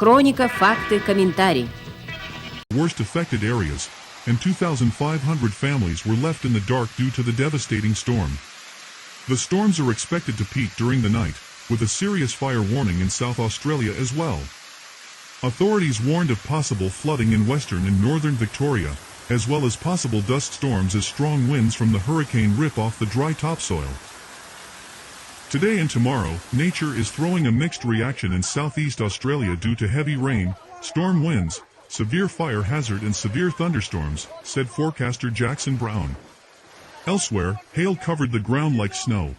Хроніка, факти, коментарі. Worst affected areas, and 2,500 families were left in the dark due to the devastating storm. The storms are expected to peak during the night, with a serious fire warning in South Australia as well. Authorities warned of possible flooding in western and northern Victoria, as well as possible dust storms as strong winds from the hurricane rip off the dry topsoil. Today and tomorrow, nature is throwing a mixed reaction in southeast Australia due to heavy rain, storm winds, severe fire hazard and severe thunderstorms, said forecaster Jackson Brown. Elsewhere, hail covered the ground like snow,